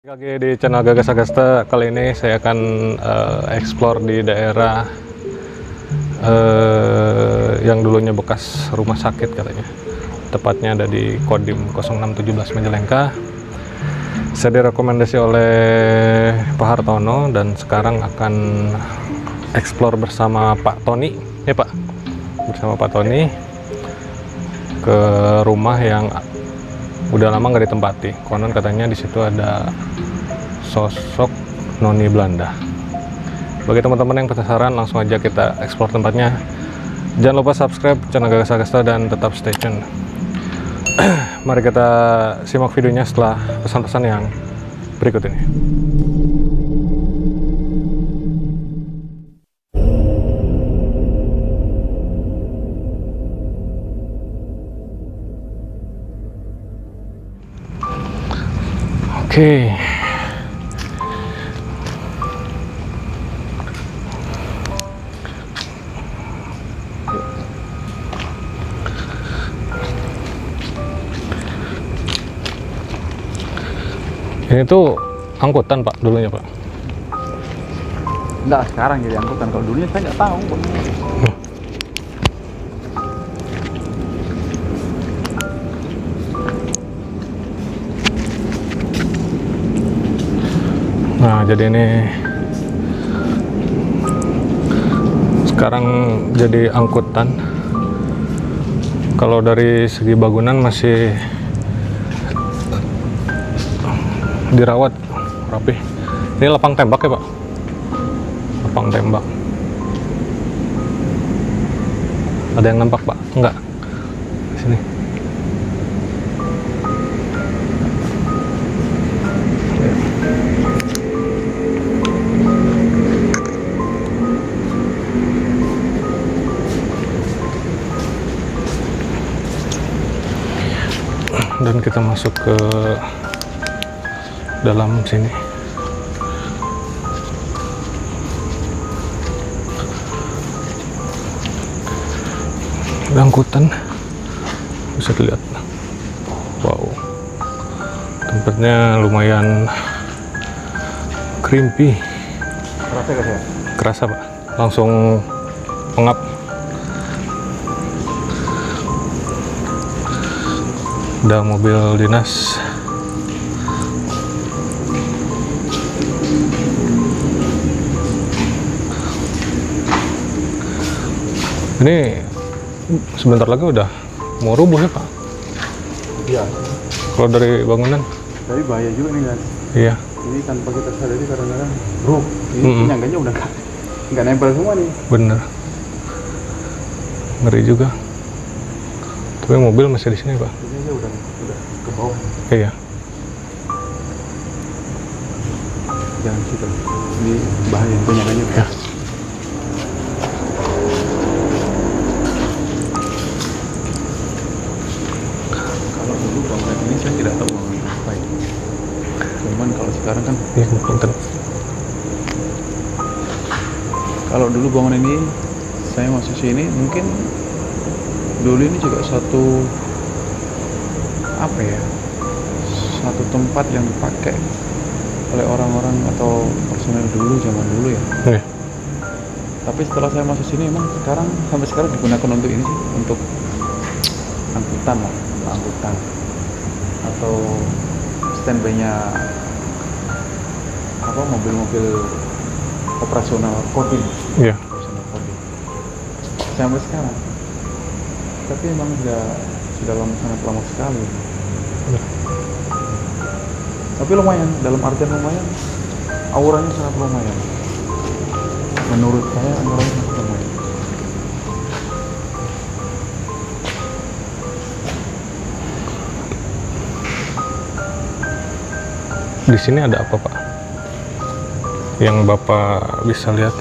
Lagi di channel Gagas Agasta. Kali ini saya akan explore di daerah yang dulunya bekas rumah sakit katanya. Tepatnya ada di Kodim 0617 Majalengka. Saya direkomendasi oleh Pak Hartono dan sekarang akan explore bersama Pak Tony. Ya Pak, bersama Pak Tony ke rumah yang udah lama nggak ditempati. Konon katanya di situ ada sosok noni Belanda. Bagi teman-teman yang penasaran, langsung aja kita explore tempatnya. Jangan lupa subscribe channel Gagas Agasta dan tetap stay tune. Mari kita simak videonya setelah pesan-pesan yang berikut ini. Oke. Ini tuh angkutan Pak dulunya Pak? Enggak, sekarang jadi angkutan. Kalau dulunya saya nggak tahu. Nah, jadi ini sekarang jadi angkutan. Kalau dari segi bangunan masih dirawat rapi. Ini lapang tembak ya Pak? Lapang tembak. Ada yang nampak Pak? Enggak. Sini. Dan kita masuk ke dalam sini. Angkutan bisa dilihat. Wow, tempatnya lumayan creepy. Kerasa gak ya? Kerasa Pak, langsung pengap. Ada mobil dinas. Ini sebentar lagi udah mau rubuh ya Pak? Iya. Kalau dari bangunan? Tapi bahaya juga nih kan. Iya. Ini tanpa kita sadari kadang-kadang bro, ini penyangganya udah nggak nempel semua nih. Bener. Ngeri juga. Tapi mobil masih di sini Pak? Ini aja udah ke bawah. Iya. Jangan situ. Ini bahaya penyangganya. Ya. Bangunan ini saya tidak tahu bangunan apa ini. Cuman kalau sekarang kan, Iya, punten. kalau dulu bangunan ini saya masuk sini mungkin dulu ini juga satu apa ya, satu tempat yang dipakai oleh orang-orang atau personel dulu zaman dulu ya. Iya. Tapi setelah saya masuk sini emang sekarang sampai sekarang digunakan untuk ini sih, untuk angkutan lah, angkutan atau standby-nya apa, mobil-mobil operasional Kodim. Iya. Operasional Kodim sampai sekarang. Tapi emang sudah lama, sangat lama sekali. Iya. Tapi lumayan, dalam artian lumayan, auranya sangat lumayan. Menurut saya auranya sangat lumayan. Di sini ada apa Pak? Yang Bapak bisa lihat?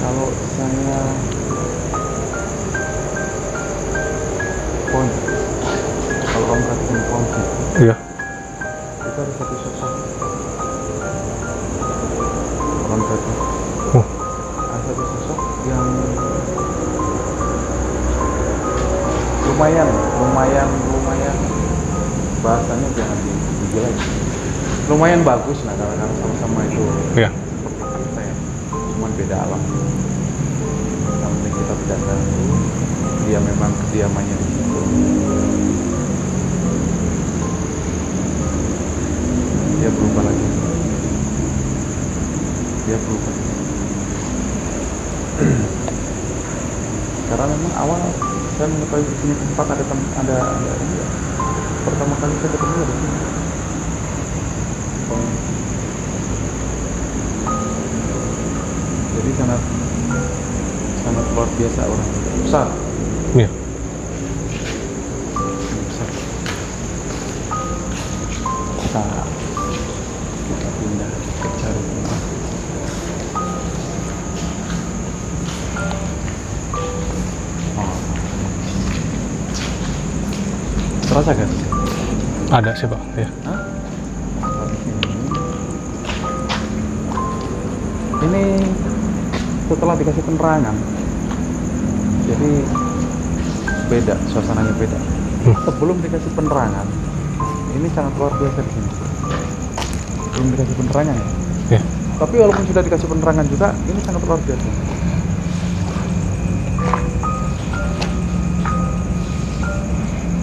Kalau saya pohon, kalau kamu perhatikan pohon, Iya. itu ada satu sosok orang tadi. Ada satu sosok yang lumayan bahasanya jangan dijelek. Lumayan bagus lah karena sama-sama itu Ya. seperti kita ya, cuman beda alam. Yang penting kita tidak tahu dia memang kediamannya di situ. Dia berubah lagi. Dia berubah. Karena memang awal saya mengetahui di sini tempat ada ini ya. Pertama kali saya ketemu di sini. Jadi sangat luar biasa orang besar. Iya. Besar. Kita pindah ke cari tempat. Terasa kan? Ada sih Pak. Ya. Hah? Ini setelah dikasih penerangan, jadi beda, suasananya beda. Sebelum dikasih penerangan, ini sangat luar biasa di sini. Belum dikasih penerangan ya. Ya. Tapi walaupun sudah dikasih penerangan juga, ini sangat luar biasa.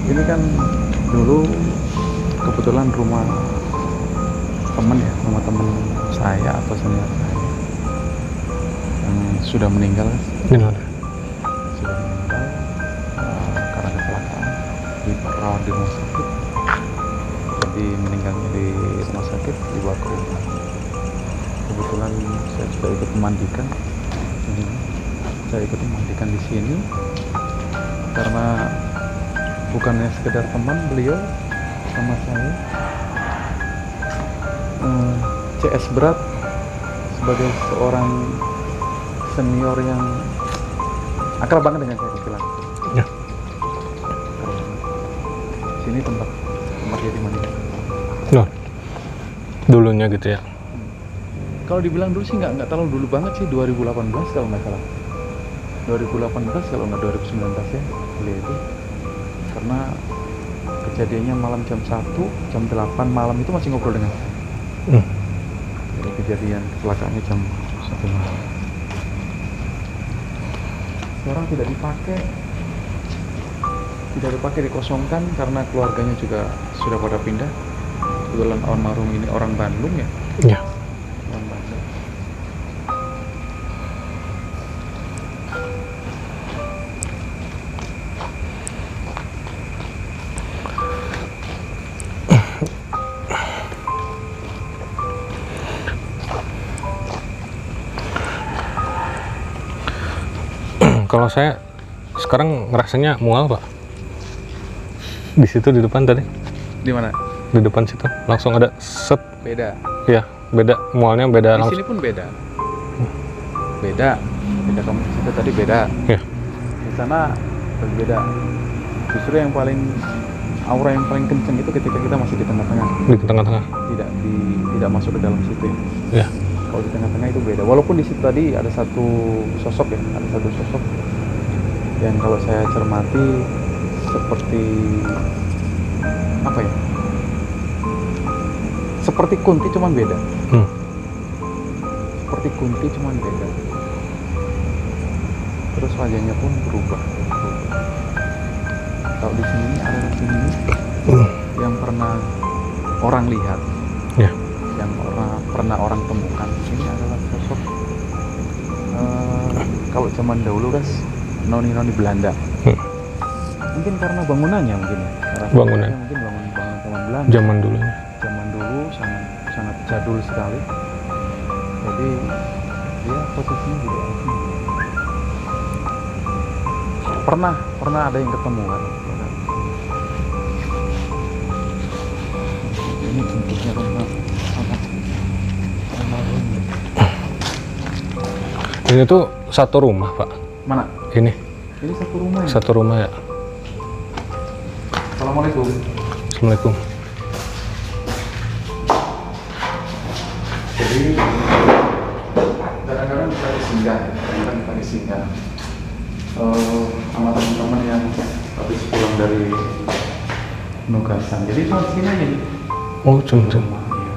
Ini kan dulu kebetulan rumah teman ya, rumah teman saya atau senior saya yang sudah meninggal. Ini Sudah meninggal karena kecelakaan, dirawat di rumah sakit. Jadi meninggalnya di rumah sakit, dibawa ke rumah. Kebetulan saya juga ikut memandikan. Saya ikut memandikan di sini karena bukannya sekedar teman beliau sama saya, CS berat sebagai seorang senior yang akrab banget dengan saya bilang. Ya. Sini tempat dia dimandikan. Loh. Dulunya gitu ya. Kalau dibilang dulu sih nggak terlalu dulu banget sih, 2018 kalau nggak salah. 2018 kalau nggak 2019 ya beliau itu. Karena kejadiannya malam jam 1, jam 8 malam itu masih ngobrol dengan saya. Jadi kejadian kecelakaannya jam 1 malam. Sekarang tidak dipakai, dikosongkan karena keluarganya juga sudah pada pindah. Kebetulan almarhum ini orang Bandung ya. Ya. Orang Bandung. Kalau saya sekarang ngerasanya mual Pak. Di situ di depan tadi. Di mana? Di depan situ langsung ada set. Beda. Ya, beda mualnya beda Di langsung. sini pun beda. Beda kamu di situ tadi beda. Ya. Di sana berbeda. Justru yang paling aura yang paling kencang itu ketika kita masih di tengah-tengah. Di tengah-tengah. Tidak masuk ke dalam situ ya. Ya. Kalau di tengah-tengah itu beda. Walaupun di situ tadi ada satu sosok ya, yang kalau saya cermati seperti apa ya? Seperti Kunti cuman beda. Seperti Kunti cuman beda. Terus wajahnya pun berubah. Kalau di sini ada sini yang pernah orang lihat. Ya. Yang pernah orang temukan ini adalah sosok kalau zaman dahulu guys, noni-noni Belanda. Mungkin karena bangunannya mungkin ya. Bangunan. Mungkin bangunan zaman Belanda. Zaman dulunya. Zaman dulu sangat jadul sekali. Jadi dia posisinya juga asing. Pernah ada yang ketemu kan. Ini bentuknya rumah. Ini tuh satu rumah Pak. Mana? Ini Ini satu rumah ya? satu rumah ya. Assalamualaikum. Assalamualaikum. Jadi kadang-kadang kita singgah sama teman-teman yang habis pulang dari Nugasan. Jadi cuma sini aja nih. Oh, cuma. Rumah, iya.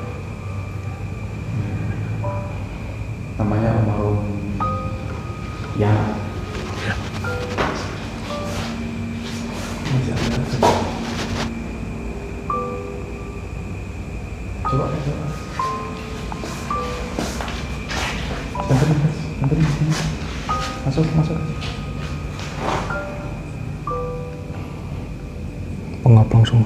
Namanya rumah ya. Masih ada. Coba. Anterin sini. Masuk. Pengap langsung.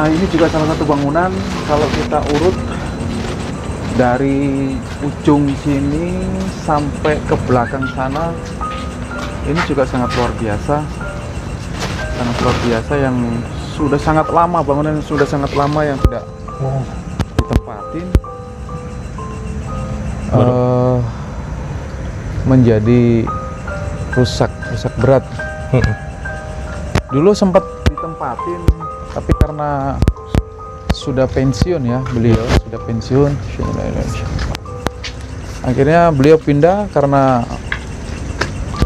Ini juga salah satu bangunan kalau kita urut dari ujung sini sampai ke belakang sana, ini juga sangat luar biasa yang sudah sangat lama, bangunan yang sudah sangat lama yang tidak ditempatin, menjadi rusak berat. Dulu sempat ditempatin, tapi karena sudah pensiun ya, beliau sudah pensiun, akhirnya beliau pindah karena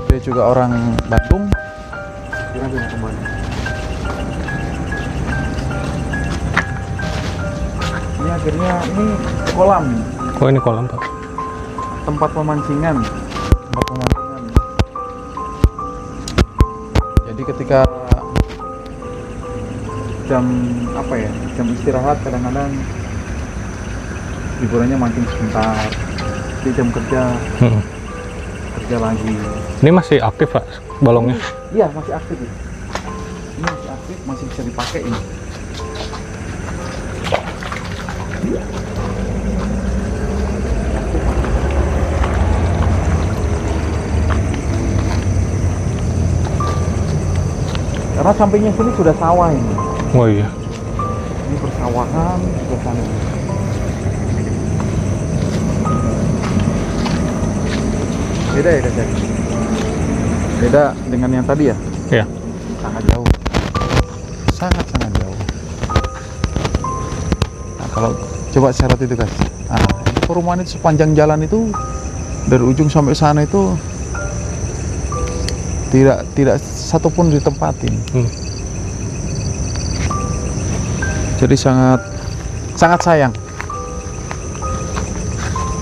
dia juga orang Bandung. Ini akhirnya ini kolam. Oh, ini kolam, Pak. Tempat pemancingan. Jadi ketika jam istirahat kadang-kadang hiburannya mancing sebentar. Di jam kerja lagi. Ini masih aktif, Pak, balongnya? Iya, masih aktif. Ini masih aktif, masih bisa dipakai ini. Karena sampingnya sini sudah sawah ini. Oh iya. Ini persawahan sebelah sana. Beda ya, Kak? Beda dengan yang tadi ya? Iya. Sangat jauh. Sangat jauh. Nah, kalau coba syarat itu, guys. Nah, perumahan itu sepanjang jalan itu dari ujung sampai sana itu tidak satupun ditempatin. Jadi sangat sayang.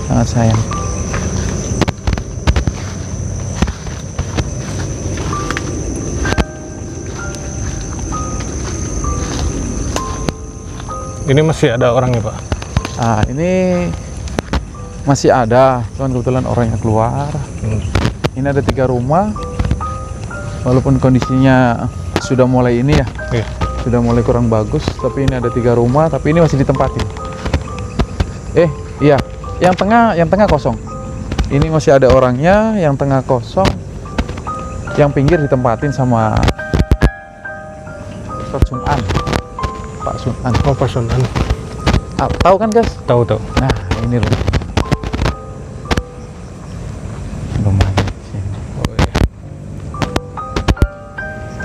Sangat sayang. Ini masih ada orangnya, Pak? Ini masih ada, cuman kebetulan orangnya keluar. Ini ada 3 rumah. Walaupun kondisinya sudah mulai ini ya, sudah mulai kurang bagus, tapi ini ada 3 rumah, tapi ini masih ditempatin. Iya, yang tengah kosong. Ini masih ada orangnya, yang tengah kosong, yang pinggir ditempatin sama Ustaz Sunan, Pak Sunan. Oh, Pak Sunan. Tahu kan, guys? Tahu. Nah, ini rumah.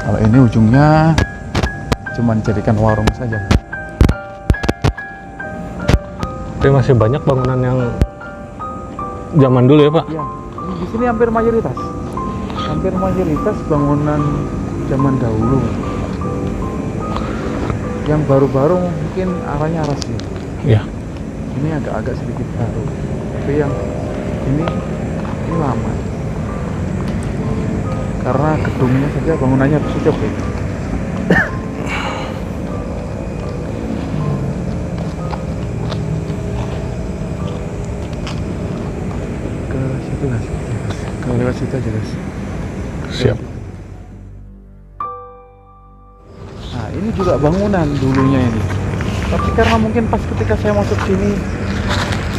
Kalau ini ujungnya cuma dijadikan warung saja. Tapi masih banyak bangunan yang zaman dulu ya, Pak? Iya, di sini hampir mayoritas bangunan zaman dahulu. Yang baru-baru mungkin arahnya arah sini. Iya. Ini agak sedikit baru, tapi yang ini lama. Karena gedungnya saja, bangunannya sudah beda. Ke situ guys, lewat situ aja guys. Siap. Nah, ini juga bangunan dulunya ini. Tapi karena mungkin pas ketika saya masuk sini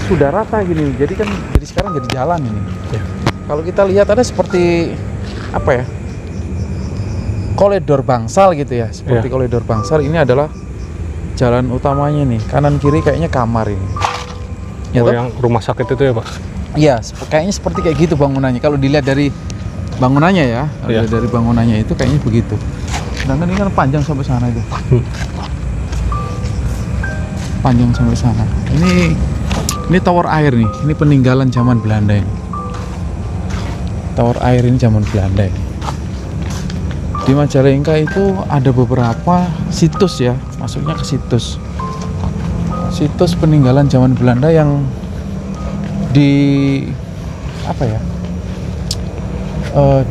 sudah rata gini, jadi sekarang jadi jalan ini. Ya. Kalau kita lihat ada seperti apa ya, koridor bangsal gitu ya, seperti koridor bangsal. Ini adalah jalan utamanya nih, kanan kiri kayaknya kamar ini ya, yang rumah sakit itu ya, Pak? Iya, kayaknya seperti kayak gitu bangunannya kalau dilihat dari bangunannya ya. Iya. Dari bangunannya itu kayaknya begitu. Sedangkan ini kan panjang sampai sana itu. Panjang sampai sana. Ini tower air nih. Ini peninggalan zaman Belanda ini. Tower air ini zaman Belanda ini. Di Majalengka itu ada beberapa situs ya, masuknya ke situs peninggalan zaman Belanda yang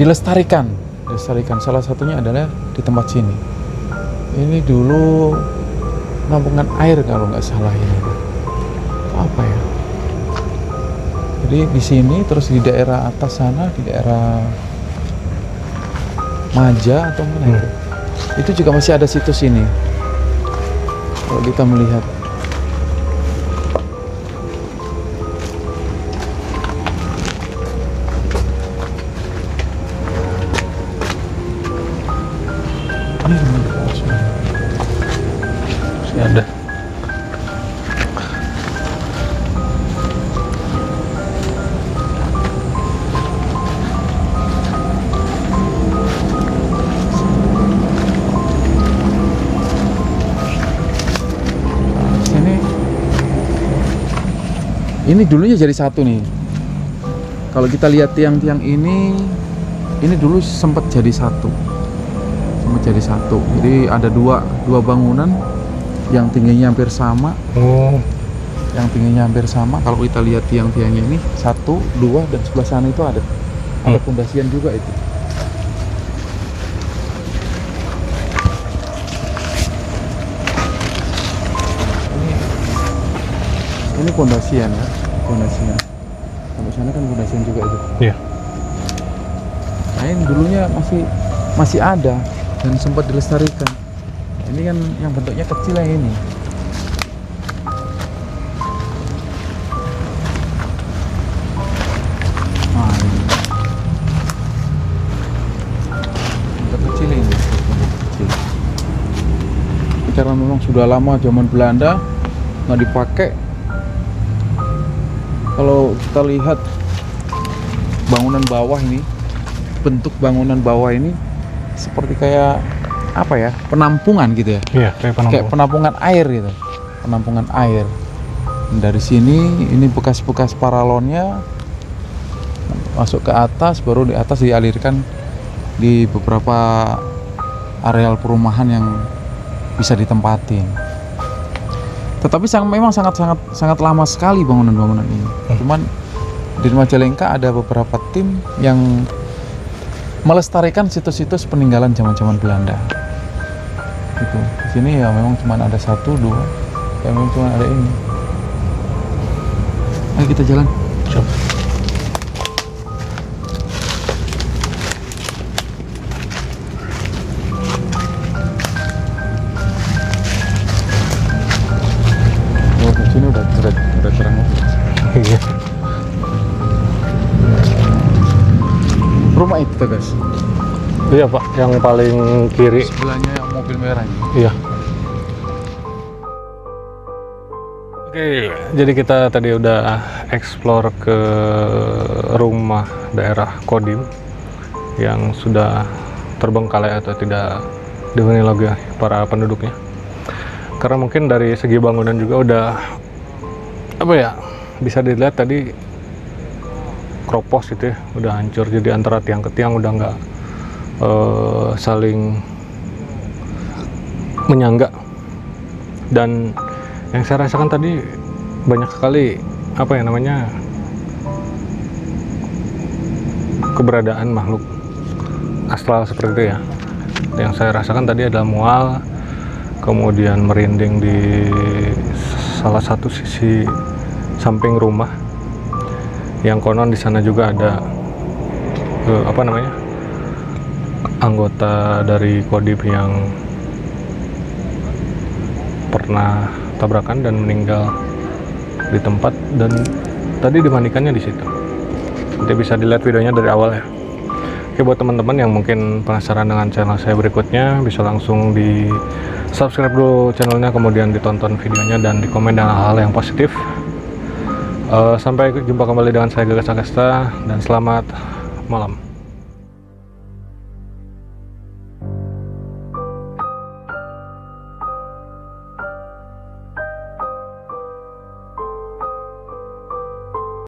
dilestarikan. Salah satunya adalah di tempat sini. Ini dulu penampungan air kalau nggak salah ini. Apa ya? Jadi di sini, terus di daerah atas sana, di daerah Maja atau mana itu juga masih ada situs ini. Kalau kita melihat, Masih ada. ini dulunya jadi satu nih. Kalau kita lihat tiang-tiang ini dulu sempat jadi satu. Jadi ada dua bangunan yang tingginya hampir sama. Yang tingginya hampir sama. Kalau kita lihat tiang-tiangnya ini 1, 2, dan sebelah sana itu ada pondasian juga itu. Ini pondasian ya, pondasian. Sampai sana kan pondasian juga itu. Iya. Nah, ini dulunya masih ada dan sempat dilestarikan. Ini kan yang bentuknya kecil yang ini. Nah, ini. Bentuk kecil ini, bentuk kecil. Karena memang sudah lama zaman Belanda nggak dipakai. Kalau kita lihat bangunan bawah ini, bentuk bangunan bawah ini seperti kayak apa ya, penampungan gitu ya. Iya, kayak penampungan air gitu, penampungan air. Dan dari sini ini bekas-bekas paralonnya masuk ke atas, baru di atas dialirkan di beberapa areal perumahan yang bisa ditempatin. Tetapi memang sangat lama sekali bangunan-bangunan ini. Cuman di Majalengka ada beberapa tim yang melestarikan situs-situs peninggalan zaman-zaman Belanda. Gitu. Di sini ya memang cuma ada 1, 2, ya memang cuma ada ini. Ayo kita jalan. Coba. Sini udah terang. Iya. Rumah itu tuh guys. Iya Pak, yang paling kiri. Sebelahnya yang mobil merah ini. Iya. Oke, jadi kita tadi udah explore ke rumah daerah Kodim yang sudah terbengkalai atau tidak dihuni lagi para penduduknya. Karena mungkin dari segi bangunan juga udah bisa dilihat tadi kropos gitu ya, udah hancur. Jadi antara tiang ke tiang udah nggak saling menyangga. Dan yang saya rasakan tadi banyak sekali keberadaan makhluk astral seperti itu ya. Yang saya rasakan tadi adalah mual, kemudian merinding di salah satu sisi samping rumah, yang konon di sana juga ada anggota dari Kodim yang pernah tabrakan dan meninggal di tempat, dan tadi dimandikannya di situ. Nanti bisa dilihat videonya dari awal ya. Oke, buat teman-teman yang mungkin penasaran dengan channel saya berikutnya, bisa langsung di subscribe dulu channelnya, kemudian ditonton videonya dan di komen dengan hal-hal yang positif. Sampai jumpa kembali dengan saya Gagas Agasta, dan selamat malam.